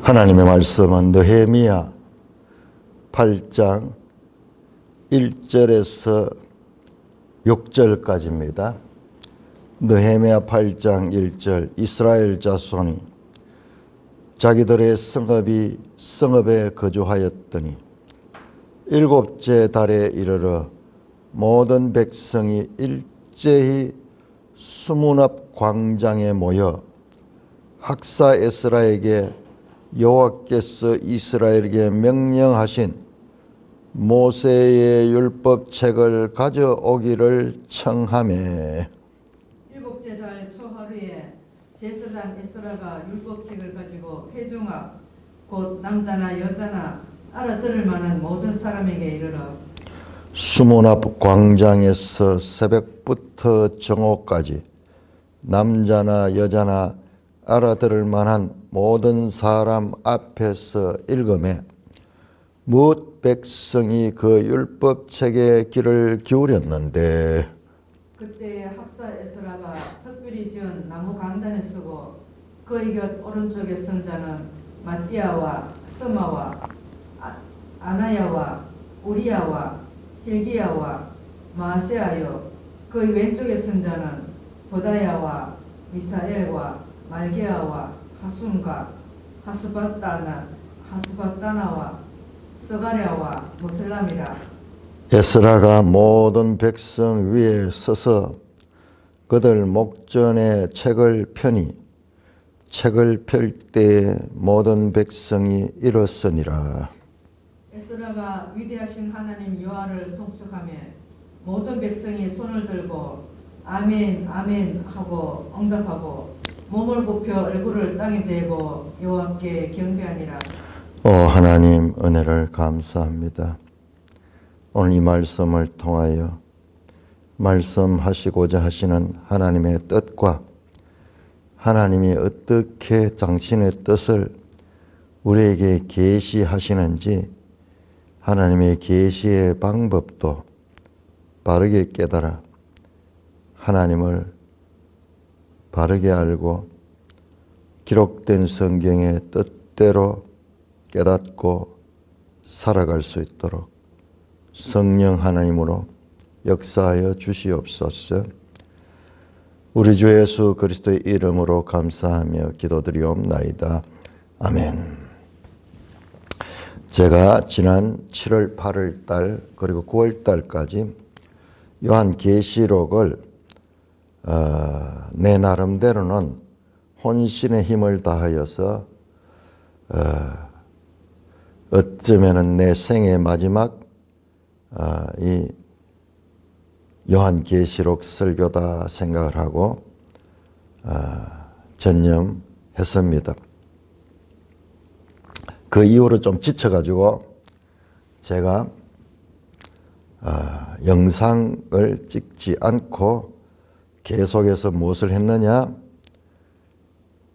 하나님의 말씀은 느헤미야 8장 1절에서 6절까지입니다. 느헤미야 8장 1절 이스라엘 자손이 자기들의 성읍에 거주하였더니 일곱째 달에 이르러 모든 백성이 일제히 수문 앞 광장에 모여 학사 에스라에게 여호와께서 이스라엘에게 명령하신 모세의 율법책을 가져오기를 청하매. 일곱째 달 초하루에 제사장 에스라가 율법책을 가지고 회중 앞 곧 남자나 여자나 알아들을 만한 모든 사람에게 이르러 수문 앞 광장에서 새벽부터 정오까지 남자나 여자나 알아들을 만한 모든 사람 앞에서 읽음에 무엇 백성이 그 율법책에 귀를 기울였는데 그때 학사 에스라가 특별히 지은 나무 강단에 서고 그의 곁 오른쪽에 선 자는 마띠아와 스마와 아나야와 우리야와 힐기야와 마세아요 그의 왼쪽에 선 자는 보다야와 미사엘과 말게아와 하순과 하스바다나와 서가랴와 모슬람이라. 에스라가 모든 백성 위에 서서 그들 목전에 책을 펴니 책을 펼 때에 모든 백성이 일었으니라. 에스라가 위대하신 하나님 여호와를 송축하며 모든 백성이 손을 들고 아멘 아멘 하고 응답하고 몸을 굽혀 얼굴을 땅에 대고 여호와께 경배하니라. 오 하나님 은혜를 감사합니다. 오늘 이 말씀을 통하여 말씀하시고자 하시는 하나님의 뜻과 하나님이 어떻게 당신의 뜻을 우리에게 계시하시는지 하나님의 계시의 방법도 바르게 깨달아 하나님을 바르게 알고 기록된 성경의 뜻대로 깨닫고 살아갈 수 있도록 성령 하나님으로 역사하여 주시옵소서. 우리 주 예수 그리스도의 이름으로 감사하며 기도드리옵나이다. 아멘. 제가 지난 7월 8월 달 그리고 9월 달까지 요한계시록을 내 나름대로는 혼신의 힘을 다하여서 어쩌면은 내 생의 마지막 이 요한계시록 설교다 생각을 하고 전념했습니다. 그 이후로 좀 지쳐가지고 제가 영상을 찍지 않고 계속해서 무엇을 했느냐?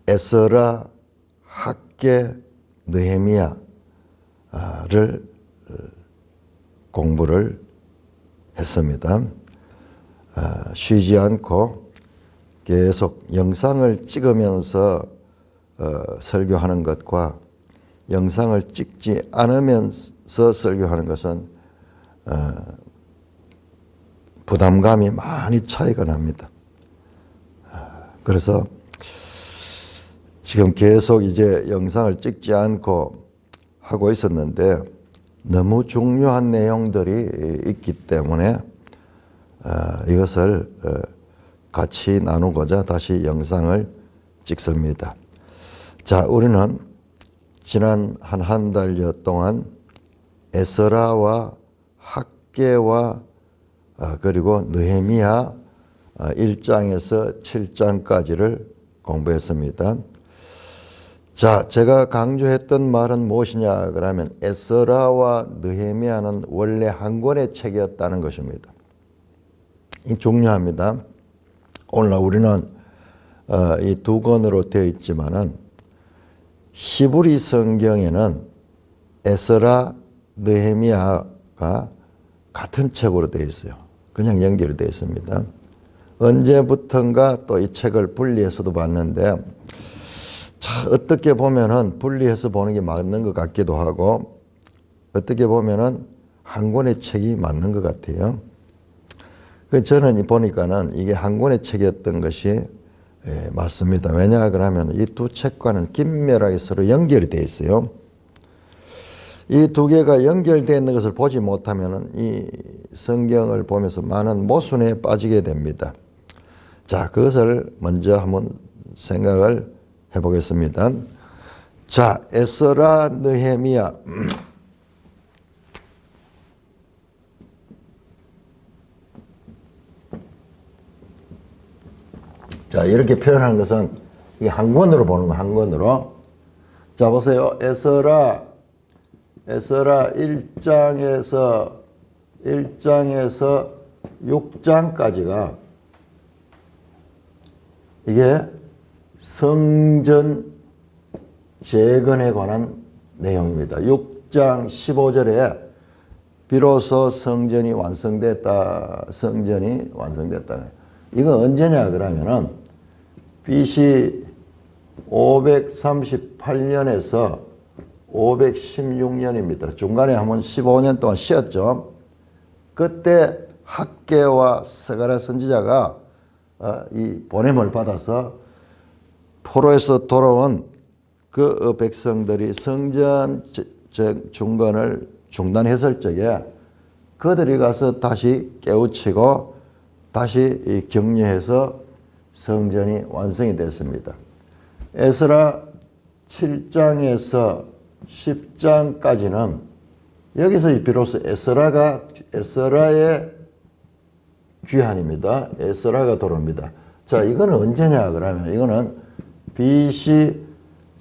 에스라, 학개, 느헤미야를 공부를 했습니다. 쉬지 않고 계속 영상을 찍으면서 설교하는 것과 영상을 찍지 않으면서 설교하는 것은 부담감이 많이 차이가 납니다. 그래서 지금 계속 이제 영상을 찍지 않고 하고 있었는데 너무 중요한 내용들이 있기 때문에 이것을 같이 나누고자 다시 영상을 찍습니다. 자, 우리는 지난 한 달여 동안 에스라와 학개와 그리고 느헤미야 1장에서 7장까지를 공부했습니다. 자, 제가 강조했던 말은 무엇이냐 그러면 에스라와 느헤미야는 원래 한 권의 책이었다는 것입니다. 이 중요합니다. 오늘날 우리는 이 두 권으로 되어 있지만은 히브리 성경에는 에스라, 느헤미야가 같은 책으로 되어 있어요. 그냥 연결이 되어 있습니다. 언제부턴가 또 이 책을 분리해서도 봤는데 자, 어떻게 보면은 분리해서 보는 게 맞는 것 같기도 하고 어떻게 보면은 한 권의 책이 맞는 것 같아요. 저는 보니까는 이게 한 권의 책이었던 것이 맞습니다. 왜냐 그러면 이 두 책과는 긴밀하게 서로 연결이 되어 있어요. 이 두 개가 연결되어 있는 것을 보지 못하면 이 성경을 보면서 많은 모순에 빠지게 됩니다. 자, 그것을 먼저 한번 생각을 해보겠습니다. 자, 에스라, 느헤미야. 자, 이렇게 표현하는 것은 이 한 권으로 보는 거, 한 권으로. 자, 보세요. 에스라 1장에서 6장까지가 이게 성전 재건에 관한 내용입니다. 6장 15절에 비로소 성전이 완성됐다. 이건 언제냐 그러면은 BC 538년에서 516년입니다. 중간에 한번 15년 동안 쉬었죠. 그때 학개와 스가랴 선지자가 이 보냄을 받아서 포로에서 돌아온 그 백성들이 성전 중건을 중단했을 적에 그들이 가서 다시 깨우치고 다시 격려해서 성전이 완성이 됐습니다. 에스라 7장에서 10장까지는 여기서 비로소 에스라의 귀환입니다. 에스라가 돌아옵니다. 자, 이거는 언제냐 그러면 이거는 BC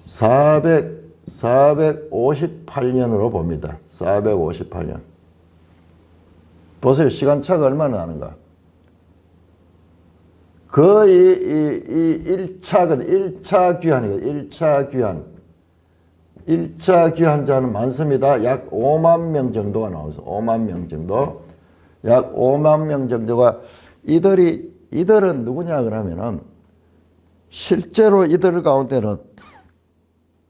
458년으로 봅니다. 458년. 보세요. 시간차가 얼마나 나는가. 거의 이 1차 귀환이거든요. 1차 귀환. 1차 귀환자는 많습니다. 약 5만 명 정도가 나오죠. 5만 명 정도. 약 5만 명 정도가 이들은 누구냐 그러면은 실제로 이들 가운데는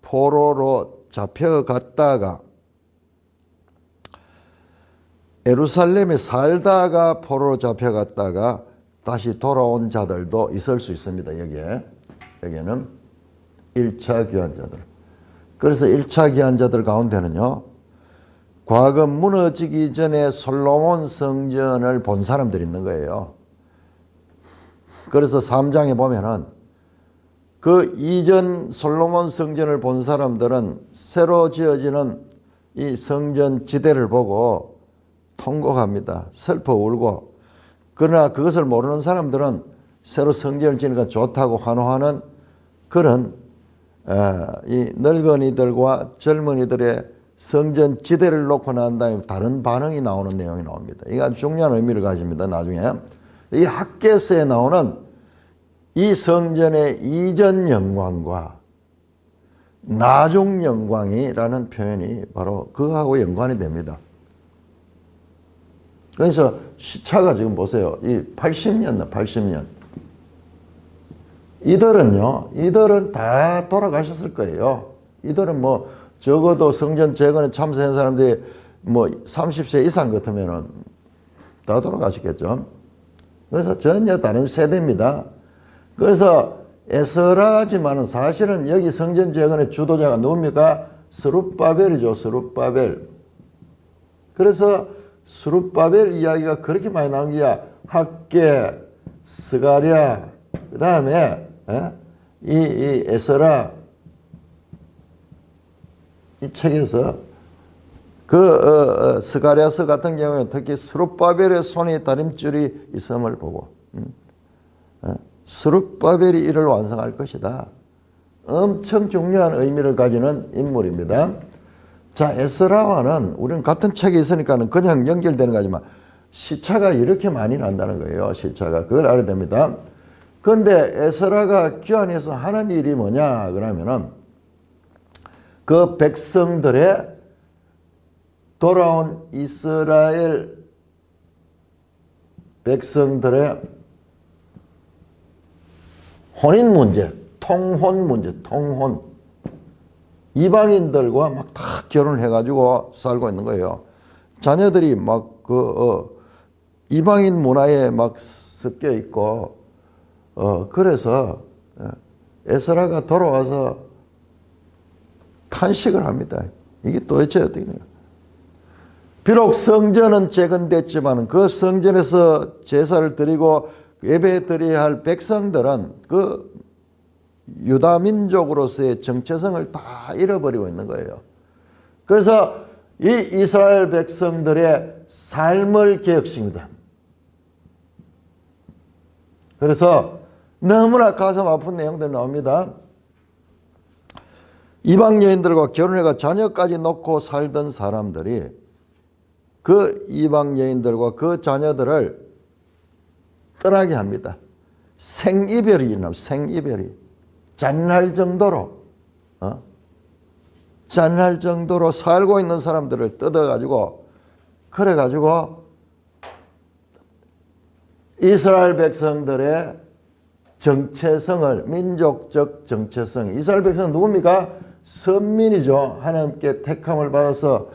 포로로 잡혀갔다가 예루살렘에 살다가 포로로 잡혀갔다가 다시 돌아온 자들도 있을 수 있습니다. 여기에는 1차 귀환자들. 그래서 1차 귀환자들 가운데는요. 과거 무너지기 전에 솔로몬 성전을 본 사람들이 있는 거예요. 그래서 3장에 보면은 그 이전 솔로몬 성전을 본 사람들은 새로 지어지는 이 성전 지대를 보고 통곡합니다. 슬퍼 울고. 그러나 그것을 모르는 사람들은 새로 성전을 지으니까 좋다고 환호하는 그런 이 늙은이들과 젊은이들의 성전 지대를 놓고 난 다음에 다른 반응이 나오는 내용이 나옵니다. 이게 아주 중요한 의미를 가집니다. 나중에 이 학개서에 나오는 이 성전의 이전 영광과 나중 영광이라는 표현이 바로 그거하고 연관이 됩니다. 그래서 시차가 지금 보세요. 이 80년. 이들은 다 돌아가셨을 거예요. 이들은 뭐 적어도 성전 재건에 참석한 사람들이 뭐 30세 이상 같으면은 다 돌아가셨겠죠. 그래서 전혀 다른 세대입니다. 그래서 에스라지만은 사실은 여기 성전 재건의 주도자가 누굽니까? 스룹바벨이죠. 스룹바벨. 그래서 스룹바벨 이야기가 그렇게 많이 나온 게야. 학개, 스가랴, 그 다음에 이 에스라 이 책에서 그 스가랴서 같은 경우에 특히 스룹바벨의 손에 다림줄이 있음을 보고 스룹바벨이 이를 완성할 것이다. 엄청 중요한 의미를 가지는 인물입니다. 자, 에스라와는 우리는 같은 책에 있으니까는 그냥 연결되는 거지만 시차가 이렇게 많이 난다는 거예요. 시차가. 그걸 알아야 됩니다. 그런데 에스라가 귀환해서 하는 일이 뭐냐 그러면은 그 백성들의 돌아온 이스라엘 백성들의 혼인 문제, 통혼 문제, 통혼. 이방인들과 막 다 결혼해가지고 살고 있는 거예요. 자녀들이 막 이방인 문화에 막 섞여 있고, 그래서 에스라가 돌아와서 탄식을 합니다. 이게 도대체 어떻게 되냐. 비록 성전은 재건됐지만 그 성전에서 제사를 드리고 예배 드려야 할 백성들은 그 유다 민족으로서의 정체성을 다 잃어버리고 있는 거예요. 그래서 이 이스라엘 백성들의 삶을 개혁시킵니다. 그래서 너무나 가슴 아픈 내용들이 나옵니다. 이방 여인들과 결혼해가 자녀까지 놓고 살던 사람들이 그 이방 여인들과 그 자녀들을 떠나게 합니다. 생이별이 일어납니다. 생이별이. 잔인할 정도로 잔인할 정도로 살고 있는 사람들을 뜯어가지고 그래가지고 이스라엘 백성들의 정체성을 민족적 정체성 이스라엘 백성은 누굽니까? 선민이죠. 하나님께 택함을 받아서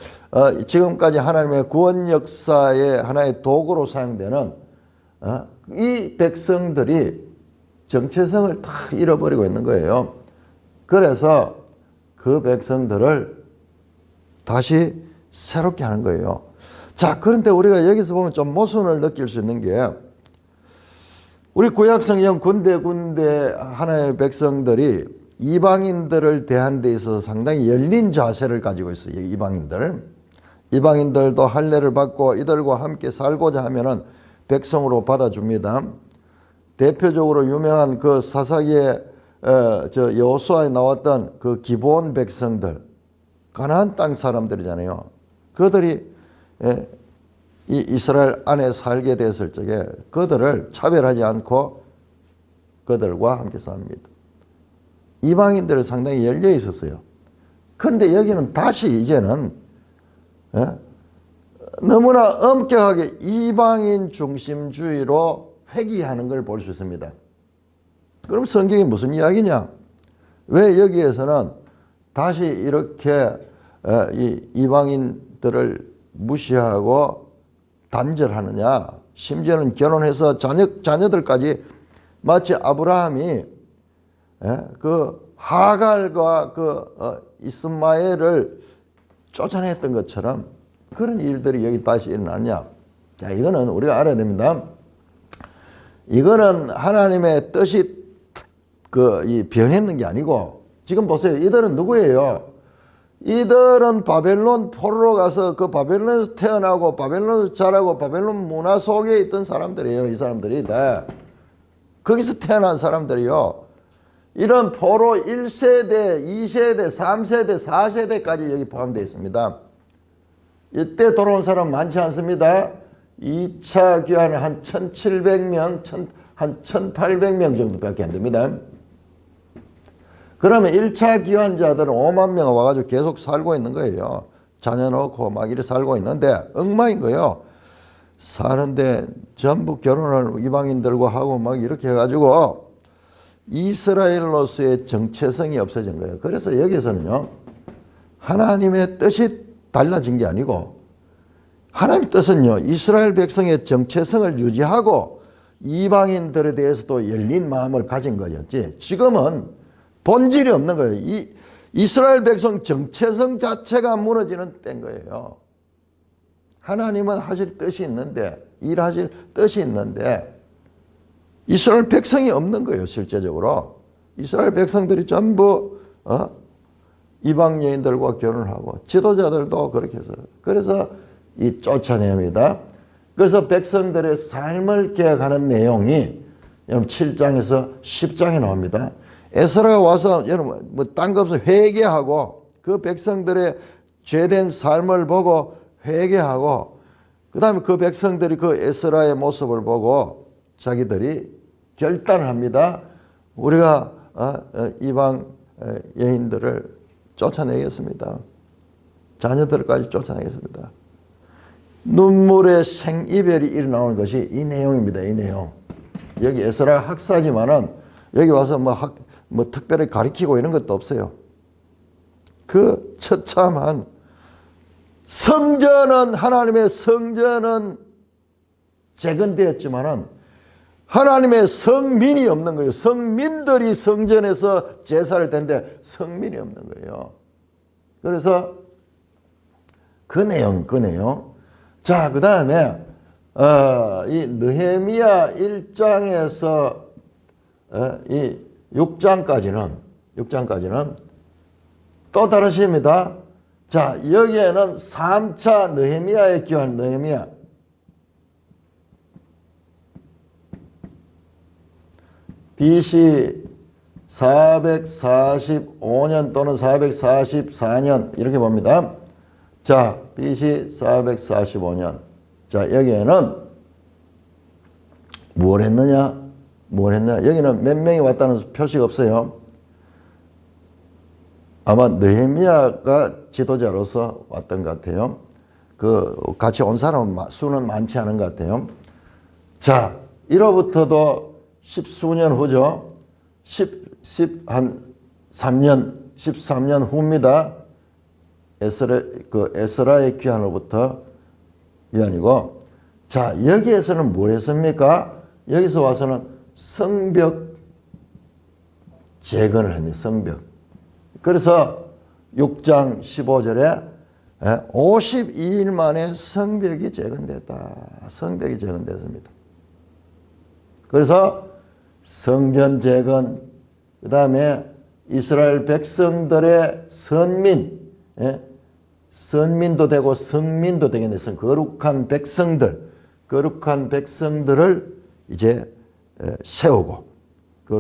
지금까지 하나님의 구원 역사의 하나의 도구로 사용되는 이 백성들이 정체성을 다 잃어버리고 있는 거예요. 그래서 그 백성들을 다시 새롭게 하는 거예요. 자, 그런데 우리가 여기서 보면 좀 모순을 느낄 수 있는 게 우리 구약성경 군데군데 하나님의 백성들이 이방인들을 대한 데 있어서 상당히 열린 자세를 가지고 있어요. 이방인들도 할례를 받고 이들과 함께 살고자 하면은 백성으로 받아줍니다. 대표적으로 유명한 그 사사기의 여호수아에 나왔던 그 기브온 백성들, 가나안 땅 사람들이잖아요. 그들이 이 이스라엘 안에 살게 됐을 적에 그들을 차별하지 않고 그들과 함께 삽니다. 이방인들은 상당히 열려 있었어요. 그런데 여기는 다시 이제는 너무나 엄격하게 이방인 중심주의로 회귀하는 걸 볼 수 있습니다. 그럼 성경이 무슨 이야기냐? 왜 여기에서는 다시 이렇게 이방인들을 무시하고 단절하느냐? 심지어는 결혼해서 자녀들까지 마치 아브라함이 그 하갈과 그 이스마엘을 쫓아냈던 것처럼 그런 일들이 여기 다시 일어나냐? 자, 이거는 우리가 알아야 됩니다. 이거는 하나님의 뜻이 변했는 게 아니고 지금 보세요. 이들은 누구예요? 이들은 바벨론 포로로 가서 그 바벨론에서 태어나고 바벨론에서 자라고 바벨론 문화 속에 있던 사람들이에요. 이 사람들이 다. 거기서 태어난 사람들이요. 이런 포로 1세대, 2세대, 3세대, 4세대까지 여기 포함되어 있습니다. 이때 돌아온 사람 많지 않습니다. 2차 귀환은 한 1700명, 한 1800명 정도밖에 안 됩니다. 그러면 1차 귀환자들은 5만 명 와가지고 계속 살고 있는 거예요. 자녀 놓고 막 이렇게 살고 있는데 엉망인 거예요. 사는데 전부 결혼을 이방인들과 하고 막 이렇게 해가지고 이스라엘로서의 정체성이 없어진 거예요. 그래서 여기서는요, 하나님의 뜻이 달라진 게 아니고 하나님의 뜻은요, 이스라엘 백성의 정체성을 유지하고 이방인들에 대해서도 열린 마음을 가진 거였지. 지금은 본질이 없는 거예요. 이스라엘 백성 정체성 자체가 무너지는 때인 거예요. 하나님은 하실 뜻이 있는데, 일하실 뜻이 있는데 이스라엘 백성이 없는 거예요. 실제적으로 이스라엘 백성들이 전부 이방 여인들과 결혼하고 지도자들도 그렇게 해서 그래서 이 쫓아냅니다. 그래서 백성들의 삶을 개혁하는 내용이 여러분 7장에서 10장에 나옵니다. 에스라가 와서 여러분 뭐 딴 거 없어 회개하고 그 백성들의 죄된 삶을 보고 회개하고 그 다음에 그 백성들이 그 에스라의 모습을 보고 자기들이 결단을 합니다. 우리가 이방 여인들을 쫓아내겠습니다. 자녀들까지 쫓아내겠습니다. 눈물의 생이별이 일어나는 것이 이 내용입니다. 이 내용. 여기 에스라 학사지만은 여기 와서 뭐 특별히 가리키고 이런 것도 없어요. 그 처참한 성전은, 하나님의 성전은 재건되었지만은 하나님의 성민이 없는 거예요. 성민들이 성전에서 제사를 드는데 성민이 없는 거예요. 그래서 그 내용. 자, 그 다음에 이 느헤미야 1장에서 이 6장까지는 또 다르십니다. 자, 여기에는 3차 느헤미야에 기한 느헤미야. BC 445년 또는 444년 이렇게 봅니다. 자, BC 445년. 자, 여기에는 뭘 했느냐? 여기는 몇 명이 왔다는 표시가 없어요. 아마 느헤미야가 지도자로서 왔던 것 같아요. 그 같이 온 사람 수는 많지 않은 것 같아요. 자, 이로부터도 십수년 후죠. 13년 후입니다. 에스라의 귀환으로부터 위안이고, 자, 여기에서는 뭘 했습니까? 여기서 와서는 성벽 재건을 했네요. 성벽. 그래서 6장 15절에 52일 만에 성벽이 재건됐다. 성벽이 재건됐습니다. 그래서 성전 재건, 그 다음에 이스라엘 백성들의 선민도 되고 성민도 되겠네. 거룩한 백성들을 이제 세우고, 그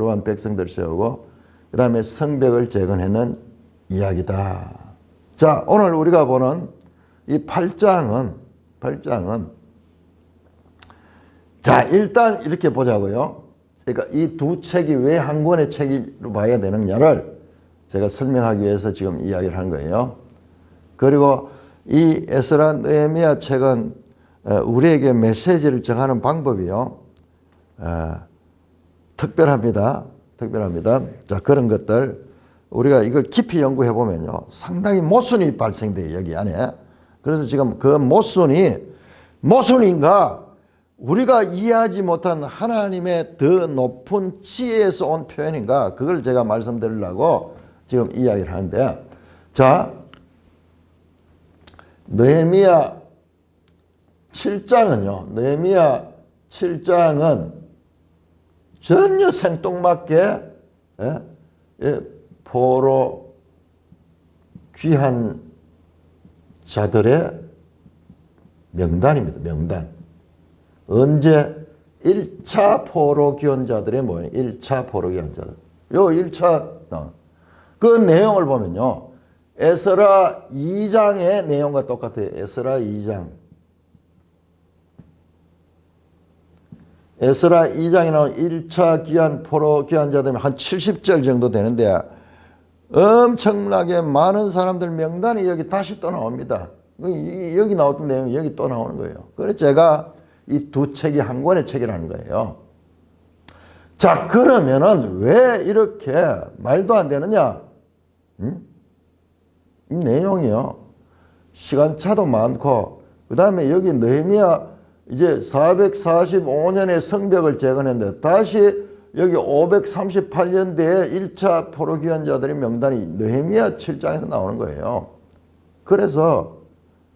다음에 성벽을 재건하는 이야기다. 자, 오늘 우리가 보는 이 8장은 자, 일단 이렇게 보자고요. 그러니까 이 두 책이 왜 한 권의 책으로 봐야 되느냐를 제가 설명하기 위해서 지금 이야기를 한 거예요. 그리고 이 에스라 느헤미야 책은 우리에게 메시지를 정하는 방법이요. 특별합니다. 자, 그런 것들 우리가 이걸 깊이 연구해 보면요, 상당히 모순이 발생돼요, 여기 안에. 그래서 지금 그 모순인가 우리가 이해하지 못한 하나님의 더 높은 지혜에서 온 표현인가, 그걸 제가 말씀드리려고 지금 이야기를 하는데, 자, 느헤미야 7장은 전혀 생뚱맞게 포로 귀한 자들의 명단입니다. 명단. 언제? 1차 포로 귀환자들의 뭐예요? 1차 포로 귀환자들. 요 1차 그 내용을 보면요, 에스라 2장의 내용과 똑같아요. 에스라 2장. 에스라 2장에 나온 1차 귀환 포로 귀환자들이 한 70절 정도 되는데 엄청나게 많은 사람들 명단이 여기 다시 또 나옵니다. 여기 나왔던 내용이 여기 또 나오는 거예요. 그래서 제가 이 두 책이 한 권의 책이라는 거예요. 자, 그러면은 왜 이렇게 말도 안 되느냐? 이 내용이요, 시간차도 많고, 그 다음에 여기 느헤미야 이제 445년에 성벽을 재건했는데 다시 여기 538년대에 1차 포로 귀환자들의 명단이 느헤미야 7장에서 나오는 거예요. 그래서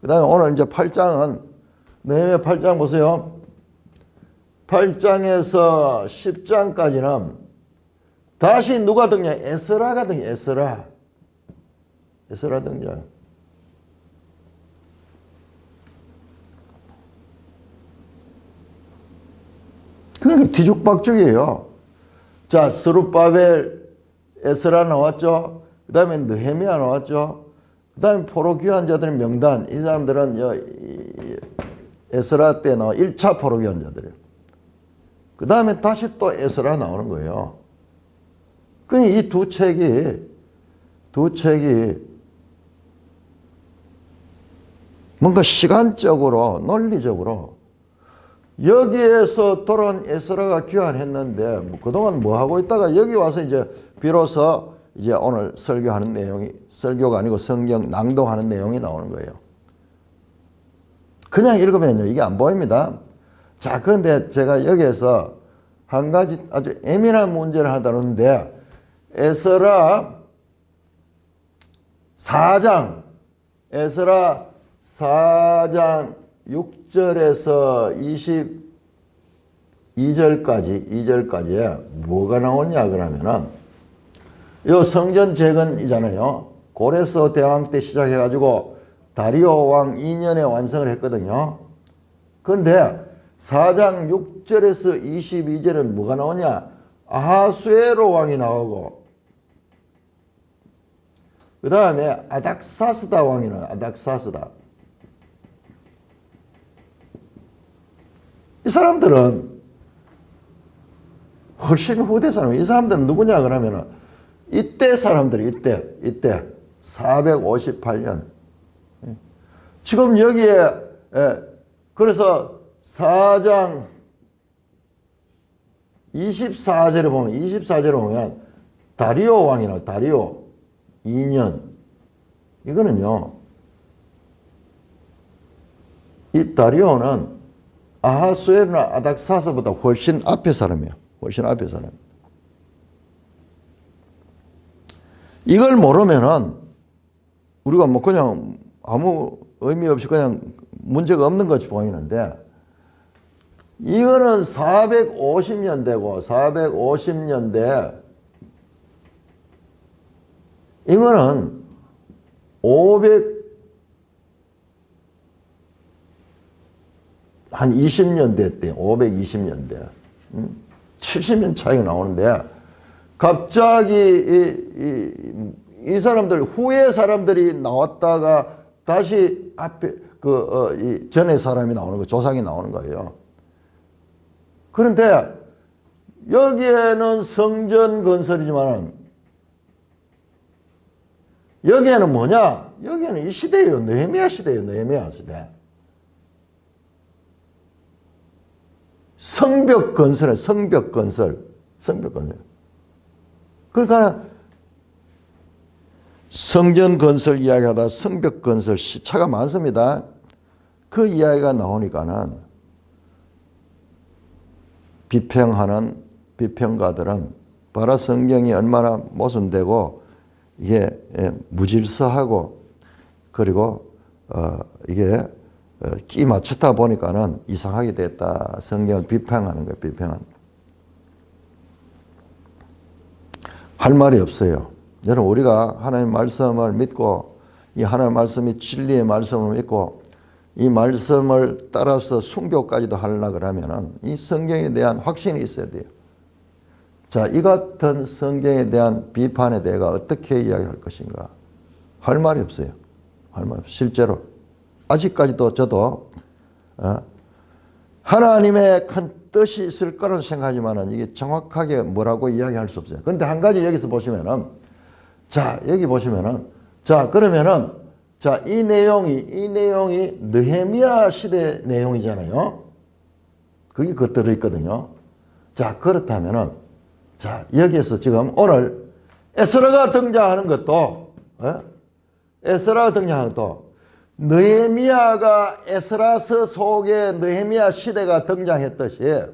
그 다음에 오늘 이제 8장은 느헤미야 8장 보세요. 8장에서 10장까지는 다시 누가 등장? 에스라가 등장. 에스라 등장. 그러니까 뒤죽박죽이에요. 자, 스룹바벨, 에스라 나왔죠. 그 다음에 느헤미야 나왔죠. 그 다음에 포로 귀환자들의 명단. 이 사람들은 에스라 때 나온 1차 포로 귀환자들이에요. 그 다음에 다시 또 에스라 나오는 거예요. 그러니까 이 두 책이 뭔가 시간적으로, 논리적으로 여기에서 돌아온 에스라가 귀환했는데 뭐 그동안 뭐 하고 있다가 여기 와서 이제 비로소 이제 오늘 설교하는 내용이 설교가 아니고 성경 낭독하는 내용이 나오는 거예요. 그냥 읽으면요 이게 안 보입니다. 자, 그런데 제가 여기에서 한 가지 아주 예민한 문제를 하나 다루는데 에스라 4장 6절에서 22절까지에 뭐가 나오냐 그러면은 요 성전 재건이잖아요. 고레스 대왕 때 시작해가지고 다리오 왕 2년에 완성을 했거든요. 그런데 4장 6절에서 22절은 뭐가 나오냐? 아하수에로 왕이 나오고 그 다음에 아닥사스다 왕이 나와요. 아닥사스다. 이 사람들은 훨씬 후대 사람이에요. 이 사람들은 누구냐 그러면은 이때 사람들이 이때 458년. 지금 여기에 그래서 4장 24절에 보면 다리오 왕이 나와요. 다리오 2년. 이거는요. 이 다리오는 아하수에르나 아닥사스보다 훨씬 앞에 사람이에요. 훨씬 앞에 사람. 이걸 모르면은 우리가 뭐 그냥 아무 의미 없이 그냥 문제가 없는 것이 보이는데 이거는 450년대고 450년대 이거는 20년대 때 520년대 70년 차이가 나오는데 갑자기 이 사람들 후에 사람들이 나왔다가 다시 앞에 이 전에 사람이 나오는 거 조상이 나오는 거예요. 그런데 여기에는 성전 건설이지만 여기에는 뭐냐? 여기에는 이 시대예요. 느헤미야 시대예요. 느헤미야 시대. 성벽 건설. 그러니까 성전 건설 이야기하다 성벽 건설 시차가 많습니다. 그 이야기가 나오니까는 비평하는 비평가들은 바로 성경이 얼마나 모순되고 이게 무질서하고 그리고 이게 끼 맞추다 보니까는 이상하게 됐다. 성경을 비평하는 거예요. 비평하는. 할 말이 없어요. 여러분 우리가 하나님 말씀을 믿고 이 하나님 말씀이 진리의 말씀을 믿고 이 말씀을 따라서 순교까지도 하려고 그러면은 이 성경에 대한 확신이 있어야 돼요. 자, 이 같은 성경에 대한 비판에 대해 어떻게 이야기할 것인가? 할 말이 없어요. 할 말이 없어요. 실제로 아직까지도 저도 하나님의 큰 뜻이 있을 거라고 생각하지만은 이게 정확하게 뭐라고 이야기할 수 없어요. 그런데 한 가지 여기서 보시면은 자, 여기 보시면은 자, 그러면은 자, 이 내용이 느헤미야 시대 내용이잖아요. 그게 그 들어있거든요. 자, 그렇다면은 자, 여기에서 지금 오늘 에스라가 등장하는 것도 에스라가 등장하는 것도 느헤미야가 에스라서 속에 느헤미야 시대가 등장했듯이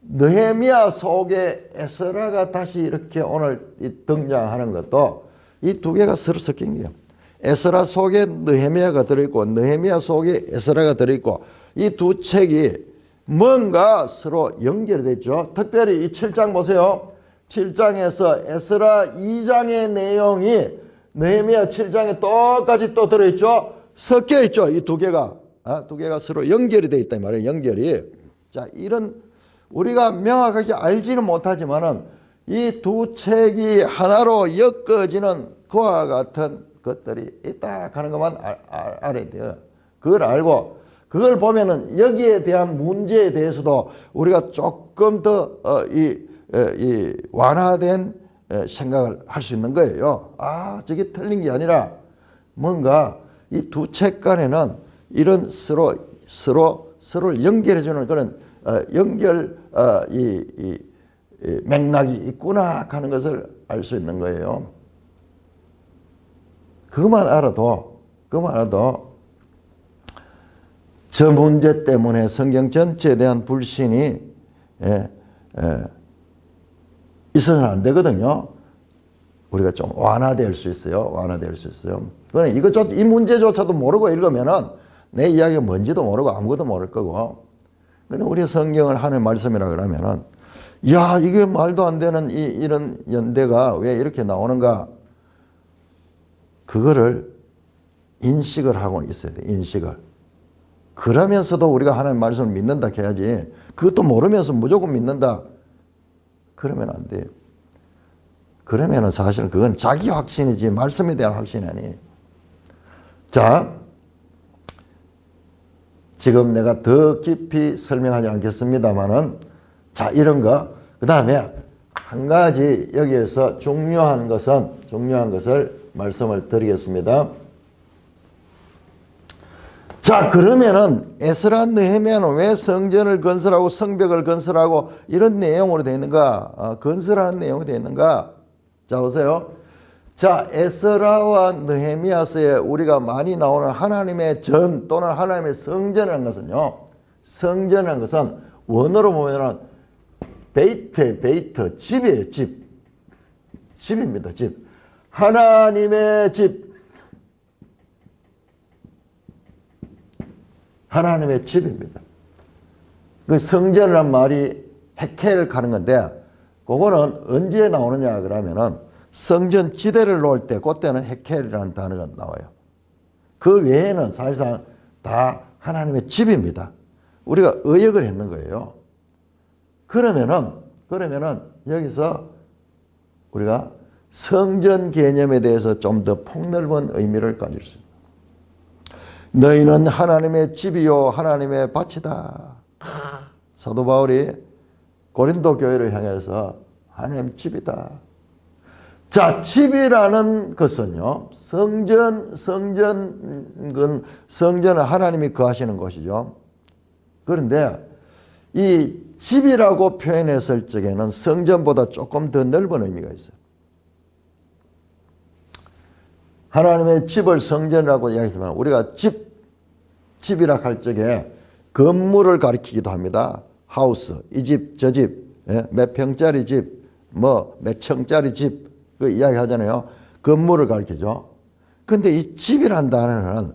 느헤미야 속에 에스라가 다시 이렇게 오늘 등장하는 것도 이 두 개가 서로 섞인 거예요. 에스라 속에 느헤미야가 들어있고 느헤미야 속에 에스라가 들어있고 이 두 책이 뭔가 서로 연결되어 있죠. 특별히 이 7장 보세요. 7장에서 에스라 2장의 내용이 느헤미야 7장에 똑같이 또 들어있죠. 섞여 있죠. 이 두 개가 두 개가 서로 연결이 되어 있다 이 말이에요. 연결이. 자, 이런 우리가 명확하게 알지는 못하지만은 이 두 책이 하나로 엮어지는 그와 같은 것들이 있다 하는 것만 알아야 돼요. 그걸 알고 그걸 보면은 여기에 대한 문제에 대해서도 우리가 조금 더 완화된 생각을 할 수 있는 거예요. 아, 저게 틀린 게 아니라 뭔가 이 두 책 간에는 이런 서로 서로를 연결해주는 그런 연결 이 맥락이 있구나 하는 것을 알 수 있는 거예요. 그것만 알아도 저 문제 때문에 성경 전체에 대한 불신이 있어서는 안 되거든요. 우리가 좀 완화될 수 있어요. 그러나 이 문제조차도 모르고 읽으면은 내 이야기가 뭔지도 모르고 아무것도 모를 거고. 근데 우리 성경을 하는 말씀이라 그러면은, 야, 이게 말도 안 되는 이런 연대가 왜 이렇게 나오는가? 그거를 인식을 하고 있어야 돼, 인식을. 그러면서도 우리가 하나님 말씀을 믿는다 해야지. 그것도 모르면서 무조건 믿는다. 그러면 안 돼요. 그러면은 사실 그건 자기 확신이지 말씀에 대한 확신이 아니에요. 자, 지금 내가 더 깊이 설명하지 않겠습니다만은, 자, 이런 거. 그 다음에 한 가지 여기에서 중요한 것을 말씀을 드리겠습니다. 자, 그러면은 에스라 느헤미야는 왜 성전을 건설하고 성벽을 건설하고 이런 내용으로 되어 있는가? 건설하는 내용이 되어 있는가? 자, 보세요. 자, 에스라와 느헤미야서에 우리가 많이 나오는 하나님의 전 또는 하나님의 성전이라는 것은요. 성전이라는 것은 원어로 보면은 베이트, 집이에요, 집. 집입니다, 집. 하나님의 집. 하나님의 집입니다. 그 성전이란 말이 헤켈을 가는 건데, 그거는 언제 나오느냐 그러면은 성전 지대를 놓을 때 그때는 헤켈이라는 단어가 나와요. 그 외에는 사실상 다 하나님의 집입니다. 우리가 의역을 했는 거예요. 그러면은 여기서 우리가 성전 개념에 대해서 좀 더 폭넓은 의미를 가질 수 있습니다. 너희는 하나님의 집이요 하나님의 밭이다. 사도 바울이 고린도 교회를 향해서 하나님 집이다. 자, 집이라는 것은요, 성전은 하나님이 거하시는 곳이죠. 그런데 이 집이라고 표현했을 적에는 성전보다 조금 더 넓은 의미가 있어요. 하나님의 집을 성전이라고 이야기하지만 우리가 집이라 할 적에 건물을 가리키기도 합니다. 하우스, 이 집, 저 집, 몇 평짜리 집, 몇 층짜리 집, 그 이야기 하잖아요. 건물을 가리키죠. 근데 이 집이란 단어는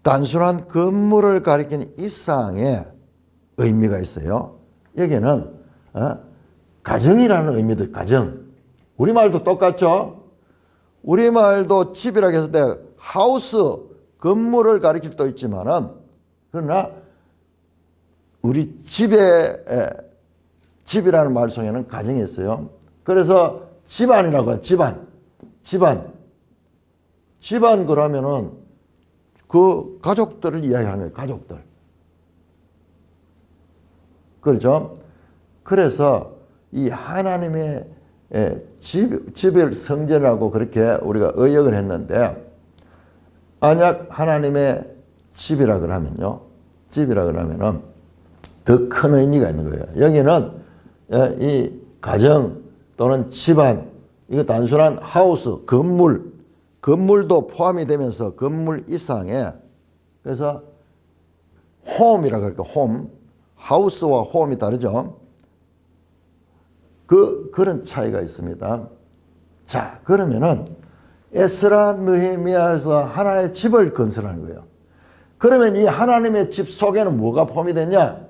단순한 건물을 가리키는 이상의 의미가 있어요. 여기는 가정이라는 의미도 가정. 우리말도 똑같죠. 우리말도 집이라고 했을 때 하우스, 건물을 가리킬 수도 있지만은 그러나 우리 집이라는 말 속에는 가정이 있어요. 그래서 집안이라고 해요. 집안 그러면은 그 가족들을 이야기하는 거예요. 가족들. 그렇죠? 그래서 이 하나님의 집을 성전이라고 그렇게 우리가 의역을 했는데, 만약 하나님의 집이라 그러면요, 더 큰 의미가 있는 거예요. 여기는 이 가정 또는 집안, 이거 단순한 하우스, 건물도 포함이 되면서 건물 이상의, 그래서 홈이라고 할까, 홈, 하우스와 홈이 다르죠. 그런 차이가 있습니다. 자, 그러면은 에스라 느헤미야에서 하나의 집을 건설하는 거예요. 그러면 이 하나님의 집 속에는 뭐가 포함이 되냐?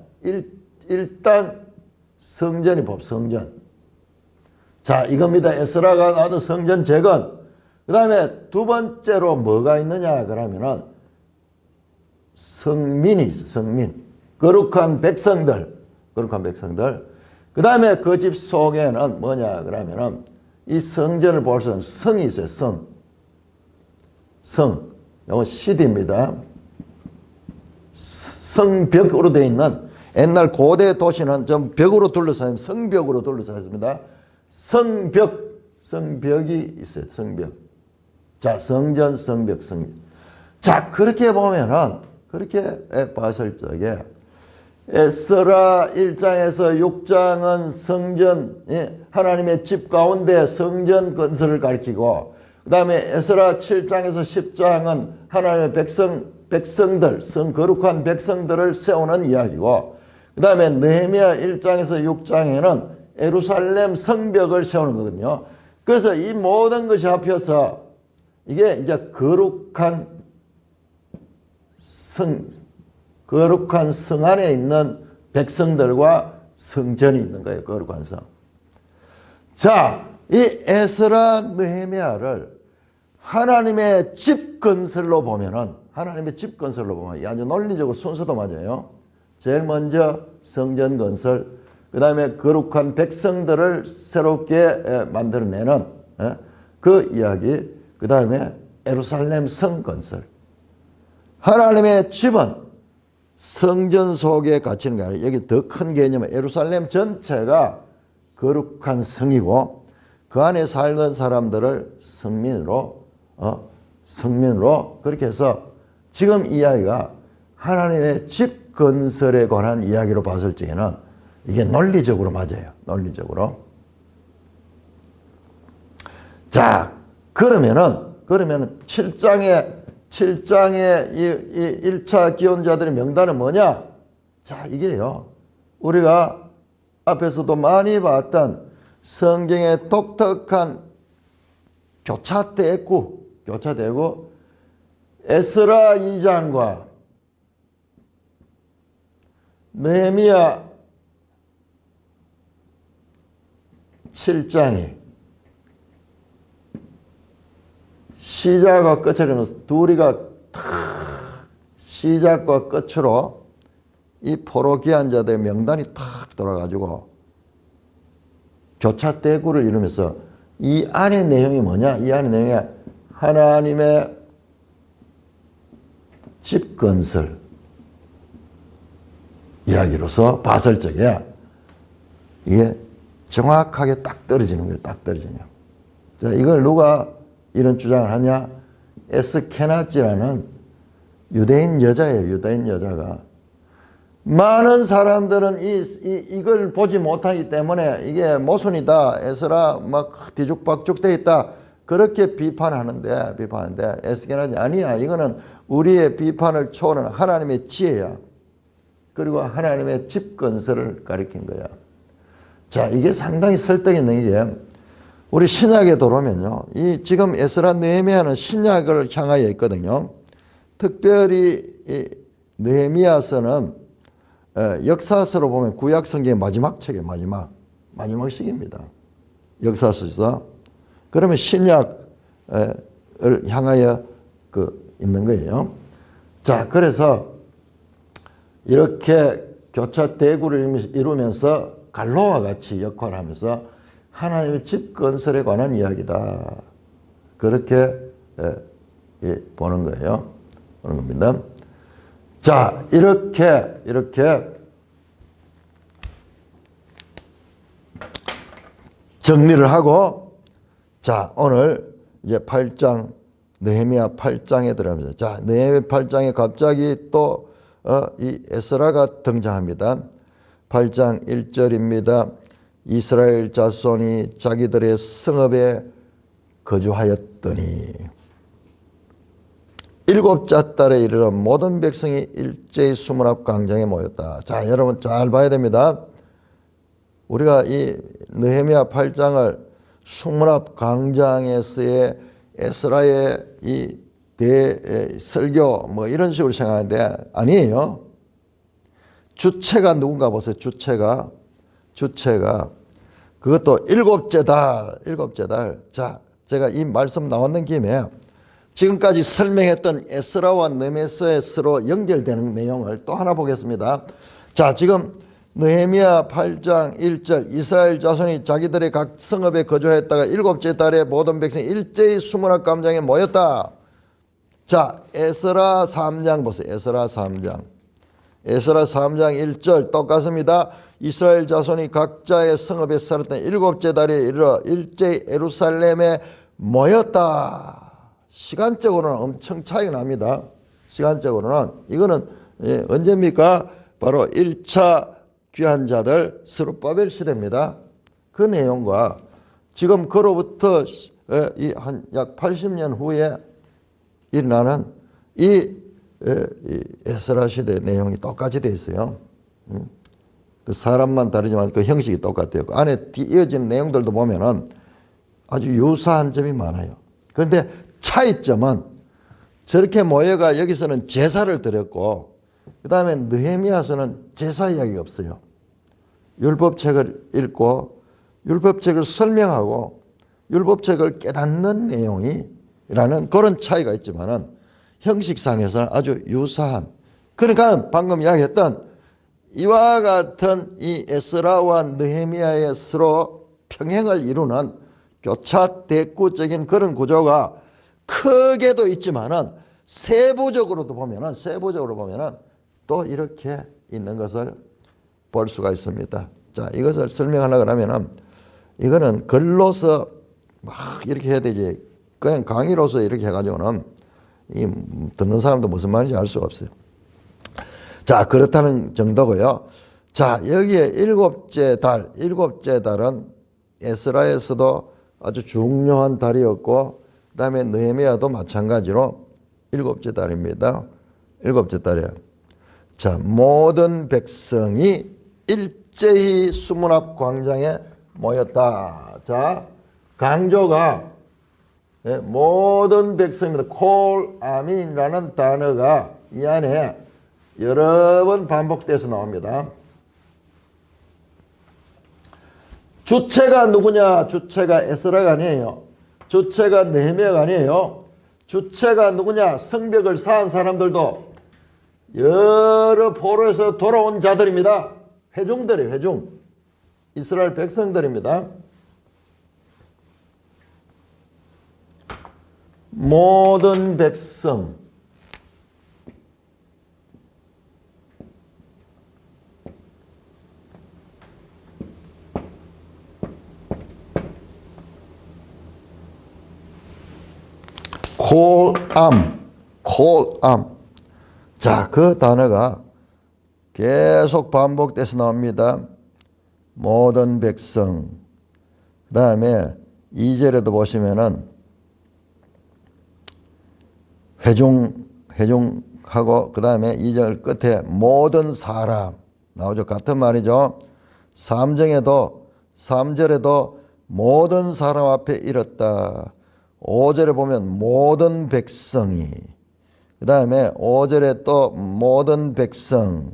일단 성전이 성전. 자, 이겁니다. 에스라가 놔둔 성전 재건. 그 다음에 두 번째로 뭐가 있느냐 그러면은 성민이 있어. 성민. 거룩한 백성들. 그 다음에 그 집 속에는 뭐냐 그러면은 이 성전을 볼 수 있는 성이 있어요. 성. 이건 시디입니다. 성벽으로 되어 있는, 옛날 고대 도시는 좀 벽으로 둘러싸인, 성벽으로 둘러싸여 있습니다. 성벽이 있어요. 성벽. 자, 성전, 성벽. 자, 그렇게 보면은, 그렇게 봤을 적에 에스라 1장에서 6장은 성전, 하나님의 집 가운데 성전 건설을 가리키고, 그 다음에 에스라 7장에서 10장은 하나님의 백성들, 거룩한 백성들을 세우는 이야기고, 그 다음에 느헤미야 1장에서 6장에는 예루살렘 성벽을 세우는 거거든요. 그래서 이 모든 것이 합해서 이게 이제 거룩한 성 안에 있는 백성들과 성전이 있는 거예요. 거룩한 성. 자, 이 에스라 느헤미야를 하나님의 집 건설로 보면은, 하나님의 집 건설로 보면 아주 논리적으로 순서도 맞아요. 제일 먼저 성전 건설, 그 다음에 거룩한 백성들을 새롭게 만들어내는 그 이야기, 그 다음에 예루살렘 성 건설. 하나님의 집은 성전 속에 갇히는 게 아니라 여기 더 큰 개념은 예루살렘 전체가 거룩한 성이고 그 안에 살던 사람들을 성민으로 그렇게 해서 지금 이야기가 하나님의 집 건설에 관한 이야기로 봤을 적에는 이게 논리적으로 맞아요. 논리적으로. 자, 그러면은 7장에 이 1차 기원자들의 명단은 뭐냐? 자, 이게요. 우리가 앞에서도 많이 봤던 성경의 독특한 교차대구 에스라 2장과 느헤미야 7장이 시작과 끝을 이루면서 둘이가 시작과 끝으로 이 포로 귀한 자들의 명단이 탁 돌아가지고 교차대구를 이루면서 이 안의 내용이 뭐냐? 이 안의 내용이 하나님의 집 건설 이야기로서 봤을 적에 이게 정확하게 딱 떨어지는 거예요. 딱 떨어지냐. 자, 이걸 누가 이런 주장을 하냐? 에스케나지라는 유대인 여자예요. 유대인 여자가. 많은 사람들은 이걸 보지 못하기 때문에 이게 모순이다. 에스라 막 뒤죽박죽 돼 있다. 그렇게 비판하는데 에스케나지 아니야. 이거는 우리의 비판을 초월하는 하나님의 지혜야. 그리고 하나님의 집 건설을 가리킨 거야. 자, 이게 상당히 설득 있는 게 우리 신약에 들어오면요. 이 지금 에스라 느헤미야는 신약을 향하여 있거든요. 특별히 이 느헤미야서는 역사서로 보면 구약 성경의 마지막 책이에요. 마지막 시기입니다. 역사서에서. 그러면 신약을 향하여 있는 거예요. 자, 그래서 이렇게 교차 대구를 이루면서 갈로와 같이 역할을 하면서 하나님의 집 건설에 관한 이야기다. 그렇게 보는 거예요. 보는 겁니다. 자, 이렇게 정리를 하고, 자, 오늘 이제 8장, 느헤미야 8장에 들어갑니다. 자, 느헤미야 8장에 갑자기 또 이 에스라가 등장합니다. 8장 1절입니다. 이스라엘 자손이 자기들의 성읍에 거주하였더니 일곱째 달에 이르러 모든 백성이 일제히 수문 앞 광장에 모였다. 자, 여러분 잘 봐야 됩니다. 우리가 이 느헤미야 8장을 수문 앞 광장에서의 에스라의 이 대설교 뭐 이런 식으로 생각하는데 아니에요. 주체가 누군가 보세요. 주체가 그것도 일곱째 달. 자, 제가 이 말씀 나왔는 김에 지금까지 설명했던 에스라와 느헤미야서에 서로 연결되는 내용을 또 하나 보겠습니다. 자, 지금 느헤미야 8장 1절 이스라엘 자손이 자기들의 각 성읍에 거주했다가 일곱째 달에 모든 백성이 일제히 수문 앞 광장에 모였다. 자, 에스라 3장 보세요. 에스라 3장 1절 똑같습니다. 이스라엘 자손이 각자의 성읍에 살았던 일곱째 달에 이르러 일제히 예루살렘에 모였다. 시간적으로는 엄청 차이가 납니다. 시간적으로는 이거는 언제입니까? 바로 1차 귀한 자들 스룹바벨 시대입니다. 그 내용과 지금 그로부터 한 약 80년 후에 일어나는 이 에스라 시대 내용이 똑같이 되어 있어요. 그 사람만 다르지만 그 형식이 똑같아요. 그 안에 이어진 내용들도 보면은 아주 유사한 점이 많아요. 그런데 차이점은 저렇게 모여가 여기서는 제사를 드렸고 그 다음에 느헤미야서는 제사 이야기가 없어요. 율법책을 읽고 율법책을 설명하고 율법책을 깨닫는 내용이라는 그런 차이가 있지만은 형식상에서는 아주 유사한, 그러니까 방금 이야기했던 이와 같은 이 에스라와 느헤미야의 서로 평행을 이루는 교차 대구적인 그런 구조가 크게도 있지만은 세부적으로 보면은 또 이렇게 있는 것을 볼 수가 있습니다. 자, 이것을 설명하려고 하면은 이거는 글로서 막 이렇게 해야 되지. 그냥 강의로서 이렇게 해가지고는 이 듣는 사람도 무슨 말인지 알 수가 없어요. 자, 그렇다는 정도고요. 자, 여기에 일곱째 달은 에스라에서도 아주 중요한 달이었고 그 다음에 느헤미야도 마찬가지로 일곱째 달입니다. 일곱째 달이에요. 자, 모든 백성이 일제히 수문 앞 광장에 모였다. 자, 강조가 모든 백성입니다. 콜 아민이라는 단어가 이 안에 여러 번 반복돼서 나옵니다. 주체가 누구냐? 주체가 에스라가 아니에요. 주체가 느헤미야가 아니에요. 주체가 누구냐? 성벽을 쌓은 사람들도 여러 포로에서 돌아온 자들입니다. 회중들이에요. 회중. 이스라엘 백성들입니다. 모든 백성. 콜암. 자, 그 단어가 계속 반복돼서 나옵니다. 모든 백성. 그 다음에 2절에도 보시면은 회중하고 그 다음에 2절 끝에 모든 사람 나오죠. 같은 말이죠. 3절에도 모든 사람 앞에 이르렀다. 5절에 보면 모든 백성이, 그 다음에 5절에 또 모든 백성,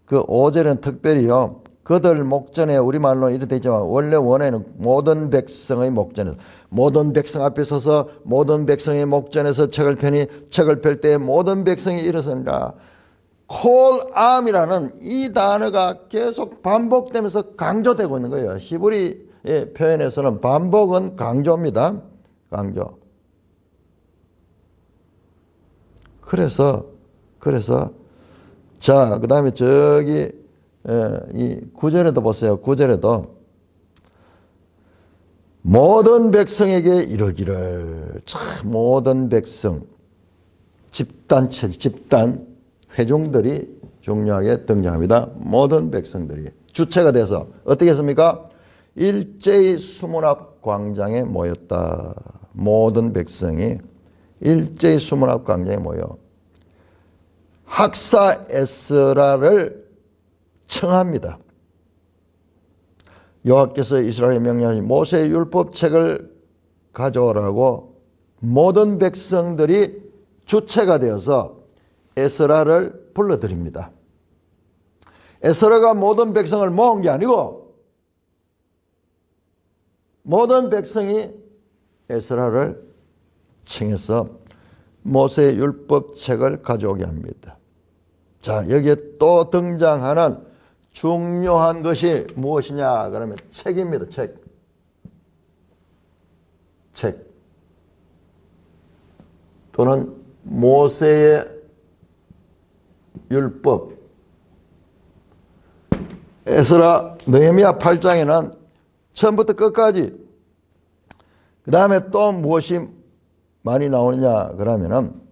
그 5절에는 특별히요, 그들 목전에, 우리말로 이렇게 되어 있지만 원래 원어에는 모든 백성의 목전에서, 모든 백성 앞에 서서 모든 백성의 목전에서 책을 펴니 책을 펼 때 모든 백성이 일어서니라. 콜암이라는 이 단어가 계속 반복되면서 강조되고 있는 거예요. 히브리 표현에서는 반복은 강조입니다. 강조. 그래서 자, 그 다음에 저기 이 9절에도 보세요. 9절에도 모든 백성에게 이르기를. 참, 모든 백성, 집단체, 집단 회중들이 중요하게 등장합니다. 모든 백성들이 주체가 돼서 어떻게 했습니까? 일제히 수문 앞 광장에 모였다. 모든 백성이 일제히 수문 앞 광장에 모여 학사 에스라를 청합니다. 여호와께서 이스라엘에 명령하신 모세의 율법책을 가져오라고 모든 백성들이 주체가 되어서 에스라를 불러드립니다. 에스라가 모든 백성을 모은 게 아니고 모든 백성이 에스라를 청해서 모세의 율법책을 가져오게 합니다. 자, 여기에 또 등장하는 중요한 것이 무엇이냐 그러면 책입니다. 책 또는 모세의 율법. 에스라 느헤미야 8장에는 처음부터 끝까지 그 다음에 또 무엇이 많이 나오느냐 그러면은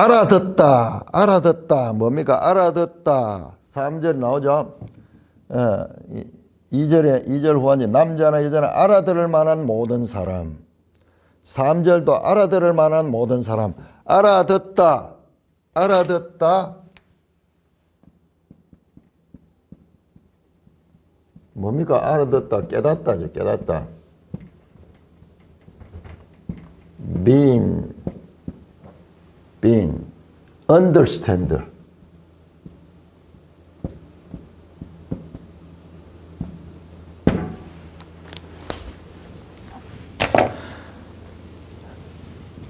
알아듣다, 알아듣다. 뭡니까? 알아듣다. 3절 나오죠? 2절 후반에 남자나 여자나 알아들을 만한 모든 사람. 3절도 알아들을 만한 모든 사람. 알아듣다, 알아듣다. 뭡니까? 알아듣다, 깨닫다죠. 깨닫다. being, understand.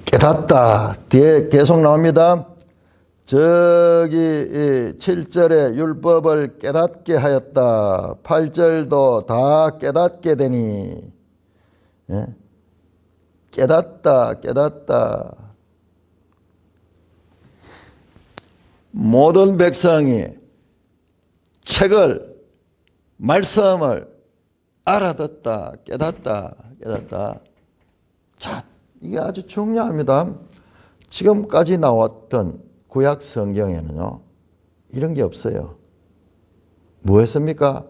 깨닫다. 뒤에 계속 나옵니다. 저기 7절에 율법을 깨닫게 하였다. 8절도 다 깨닫게 되니. 예? 깨닫다, 깨닫다. 모든 백성이 책을, 말씀을 알아듣다, 깨닫다, 깨닫다. 자, 이게 아주 중요합니다. 지금까지 나왔던 구약 성경에는요, 이런 게 없어요. 뭐였습니까?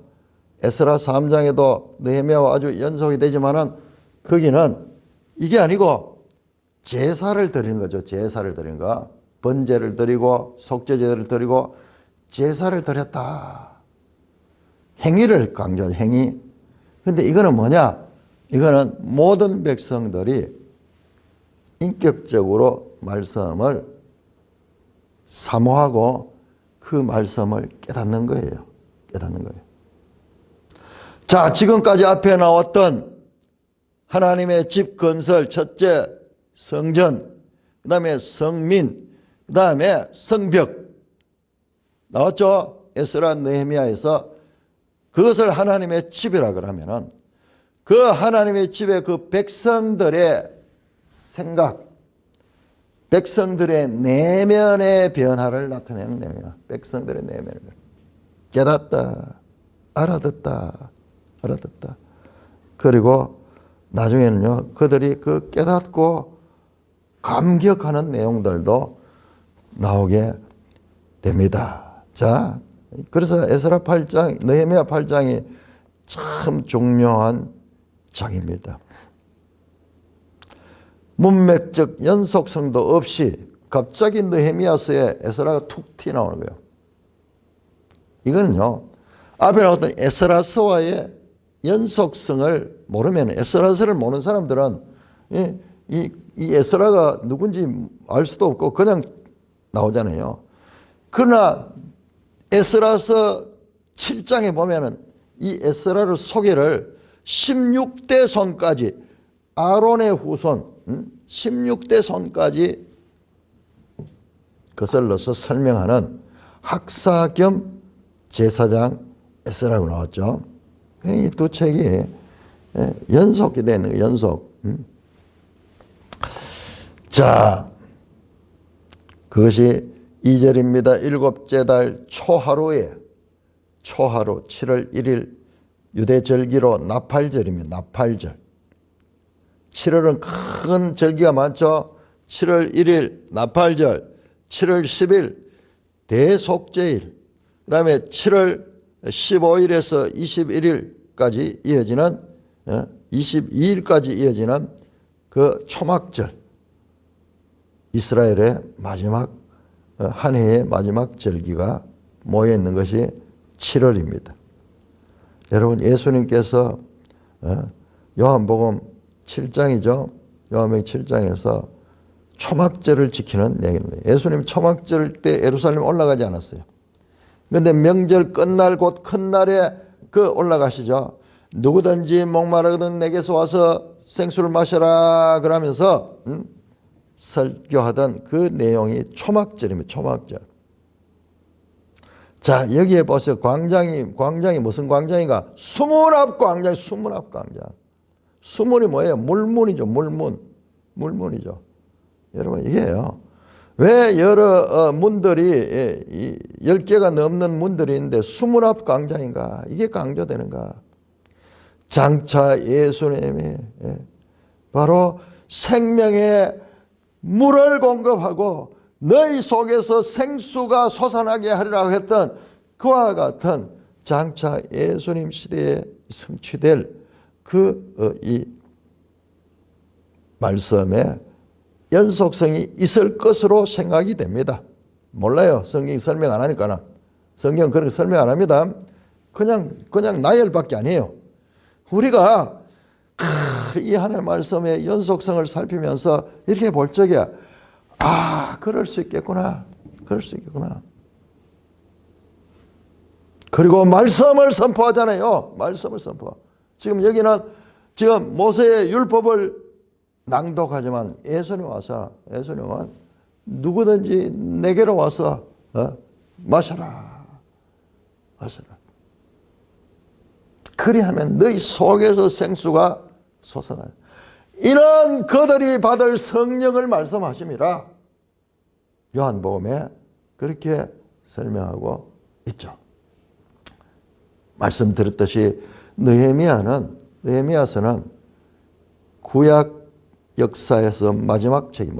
에스라 3장에도 느헤미야와 아주 연속이 되지만은 거기는 이게 아니고 제사를 드리는 거죠. 제사를 드리는 거. 번제를 드리고 속죄제를 드리고 제사를 드렸다. 행위를 강조하죠. 행위. 근데 이거는 뭐냐? 이거는 모든 백성들이 인격적으로 말씀을 사모하고 그 말씀을 깨닫는 거예요. 깨닫는 거예요. 자, 지금까지 앞에 나왔던 하나님의 집 건설, 첫째 성전, 그 다음에 성민, 그 다음에 성벽 나왔죠? 에스라 느헤미야에서 그것을 하나님의 집이라 그러면은 그 하나님의 집의 그 백성들의 생각, 백성들의 내면의 변화를 나타내는 내용이야. 백성들의 내면의 변화. 깨닫다, 알아듣다, 알아듣다. 그리고 나중에는요, 그들이 그 깨닫고 감격하는 내용들도 나오게 됩니다. 자, 그래서 에스라 8장, 느헤미야 8장이 참 중요한 장입니다. 문맥적 연속성도 없이 갑자기 느헤미야서에 에스라가 툭 튀어나오는 거예요. 이거는요, 앞에 나왔던 에스라서와의 연속성을 모르면, 에스라서를 모르는 사람들은 이 에스라가 누군지 알 수도 없고 그냥 나오잖아요. 그러나 에스라서 7장에 보면은 이 에스라를 소개를 16대 손까지, 아론의 후손 16대 손까지 거슬러서 설명하는 학사 겸 제사장 에스라고 나왔죠. 이 두 책이 연속이 되는 거예요. 연속. 자, 그것이 2절입니다. 일곱째 달 초하루에, 초하루 7월 1일 유대절기로 나팔절입니다. 나팔절. 7월은 큰 절기가 많죠. 7월 1일 나팔절, 7월 10일 대속죄일, 그 다음에 7월 15일에서 21일까지 이어지는 22일까지 이어지는 그 초막절, 이스라엘의 마지막 한 해의 마지막 절기가 모여 있는 것이 7월입니다. 여러분, 예수님께서 요한복음 7장이죠. 요한복음 7장에서 초막절을 지키는 내용입니다. 예수님 초막절 때 예루살렘 올라가지 않았어요. 그런데 명절 끝날 곧 큰 날에 그 올라가시죠. 누구든지 목마르거든 내게서 와서 생수를 마셔라 그러면서 설교하던 그 내용이 초막절입니다. 초막절. 자, 여기에 보세요. 광장이 무슨 광장인가? 수문앞 광장, 수문앞 광장. 수문이 뭐예요? 물문이죠. 물문이죠. 여러분, 이게요. 왜 여러 문들이 10개가 넘는 문들이 있는데 수문앞 광장인가? 이게 강조되는가? 장차 예수님이 바로 생명의 물을 공급하고 너희 속에서 생수가 솟아나게 하리라고 했던 그와 같은 장차 예수님 시대에 성취될 이 말씀에 연속성이 있을 것으로 생각이 됩니다. 몰라요. 성경이 설명 안 하니까는. 성경은 그렇게 설명 안 합니다. 그냥 나열밖에 아니에요. 우리가 이 하나님의 말씀의 연속성을 살피면서 이렇게 볼 적에 그럴 수 있겠구나. 그럴 수 있겠구나. 그리고 말씀을 선포하잖아요. 말씀을 선포. 지금 여기는 지금 모세의 율법을 낭독하지만 예수님 와서 예수님은 누구든지 내게로 와서 마셔라. 마셔라. 그리하면 너희 속에서 생수가 솟아나요. 이는 그들이 받을 성령을 말씀하심이라. 요한복음에 그렇게 설명하고 있죠. 말씀드렸듯이 느헤미야서는 구약 역사에서 마지막 책.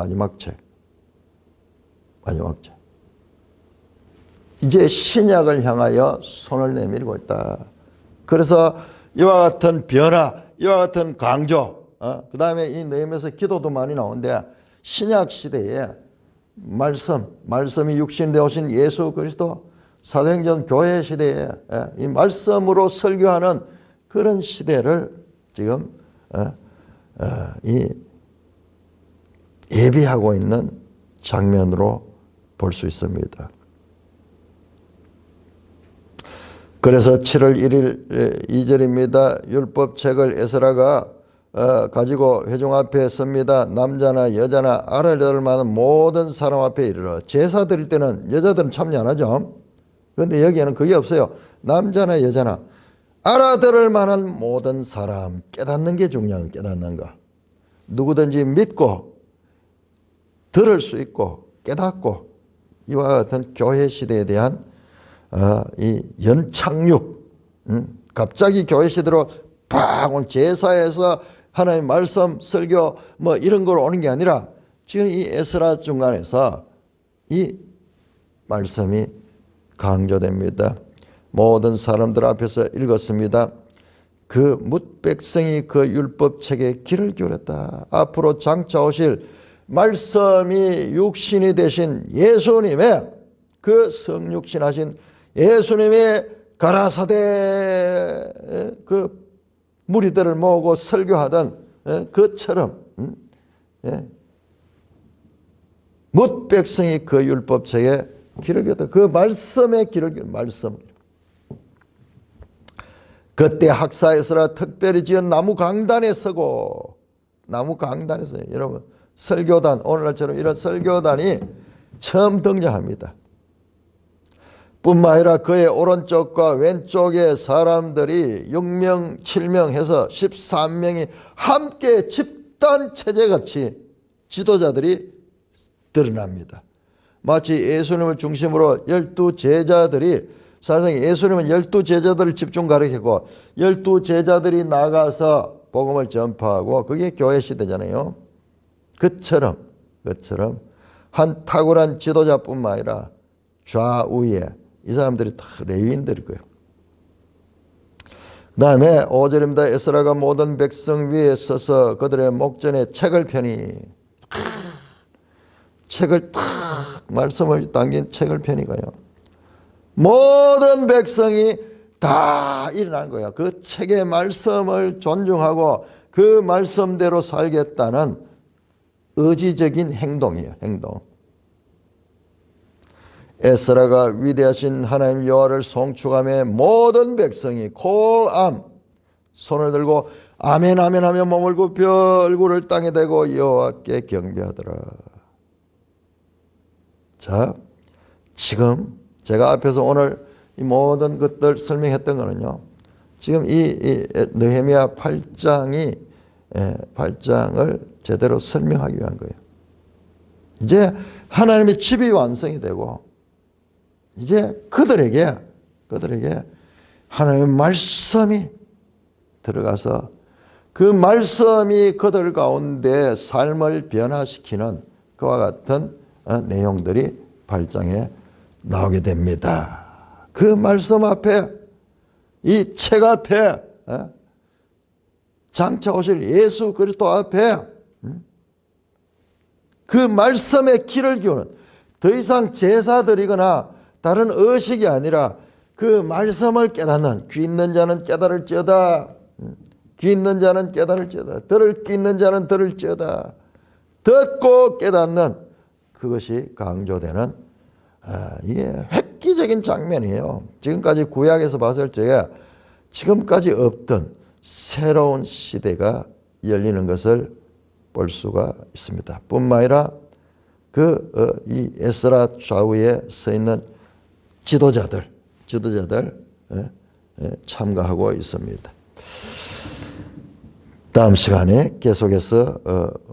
이제 신약을 향하여 손을 내밀고 있다. 그래서 이와 같은 변화, 이와 같은 강조, 그 다음에 이 느헤미야서 기도도 많이 나오는데 신약 시대에 말씀이 육신되어 오신 예수 그리스도, 사도행전 교회 시대에 이 말씀으로 설교하는 그런 시대를 지금 예비하고 있는 장면으로 볼 수 있습니다. 그래서 7월 1일 2절입니다. 율법책을 에스라가 가지고 회중 앞에 섭니다. 남자나 여자나 알아들을 만한 모든 사람 앞에 이르러. 제사 드릴 때는 여자들은 참여 안 하죠. 그런데 여기에는 그게 없어요. 남자나 여자나 알아들을 만한 모든 사람. 깨닫는 게 중요한 거예요. 깨닫는 거. 누구든지 믿고 들을 수 있고 깨닫고 이와 같은 교회 시대에 대한 이 연착륙, 갑자기 교회 시대로 팍 온 제사에서 하나님 말씀 설교 뭐 이런 걸 오는 게 아니라 지금 이 에스라 중간에서 이 말씀이 강조됩니다. 모든 사람들 앞에서 읽었습니다. 그 뭇 백성이 그 율법책에 귀를 기울였다. 앞으로 장차 오실 말씀이 육신이 되신 예수님의 그 성육신하신 예수님의 가라사대 그 무리들을 모으고 설교하던 그처럼 뭇 백성이 그 율법책에 귀를 기울였다. 그 말씀에 귀를 기울였다. 말씀. 그때 학사에서라 특별히 지은 나무 강단에 서고, 나무 강단에서 여러분 설교단, 오늘날처럼 이런 설교단이 처음 등장합니다. 뿐만 아니라 그의 오른쪽과 왼쪽에 사람들이 6명, 7명 해서 13명이 함께 집단체제같이 지도자들이 드러납니다. 마치 예수님을 중심으로 12제자들이, 사실상 예수님은 12제자들을 집중 가르치고 12제자들이 나가서 복음을 전파하고 그게 교회 시대잖아요. 그처럼 한 탁월한 지도자뿐만 아니라 좌우에 이 사람들이 다 레위인들일 거예요. 그 다음에 5절입니다. 에스라가 모든 백성 위에 서서 그들의 목전에 책을 펴니, 책을 탁 말씀을 담긴 책을 펴니 가요. 모든 백성이 다 일어난 거예요. 그 책의 말씀을 존중하고 그 말씀대로 살겠다는 의지적인 행동이에요. 행동. 에스라가 위대하신 하나님 여호와를 송축하며 모든 백성이 콜암 손을 들고 아멘 아멘 하며 몸을 굽혀 얼굴을 땅에 대고 여호와께 경배하더라. 자, 지금 제가 앞에서 오늘 이 모든 것들 설명했던 거는요, 지금 이 느헤미야 8장을 제대로 설명하기 위한 거예요. 이제 하나님의 집이 완성이 되고 이제 그들에게 하나님의 말씀이 들어가서 그 말씀이 그들 가운데 삶을 변화시키는 그와 같은 내용들이 8장에 나오게 됩니다. 그 말씀 앞에, 이 책 앞에, 장차 오실 예수 그리스도 앞에 그 말씀의 귀를 기우는, 더 이상 제사 드리거나 다른 의식이 아니라 그 말씀을 깨닫는, 귀 있는 자는 깨달을지어다. 귀 있는 자는 깨달을지어다. 들을 귀 있는 자는 들을지어다. 듣고 깨닫는, 그것이 강조되는 이게 획기적인 장면이에요. 지금까지 구약에서 봤을 적에 지금까지 없던 새로운 시대가 열리는 것을 볼 수가 있습니다. 뿐만 아니라 이 에스라 좌우에 서 있는 지도자들 참가하고 있습니다. 다음 시간에 계속해서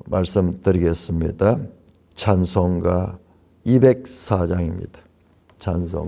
말씀드리겠습니다. 찬송가 204장입니다. 찬송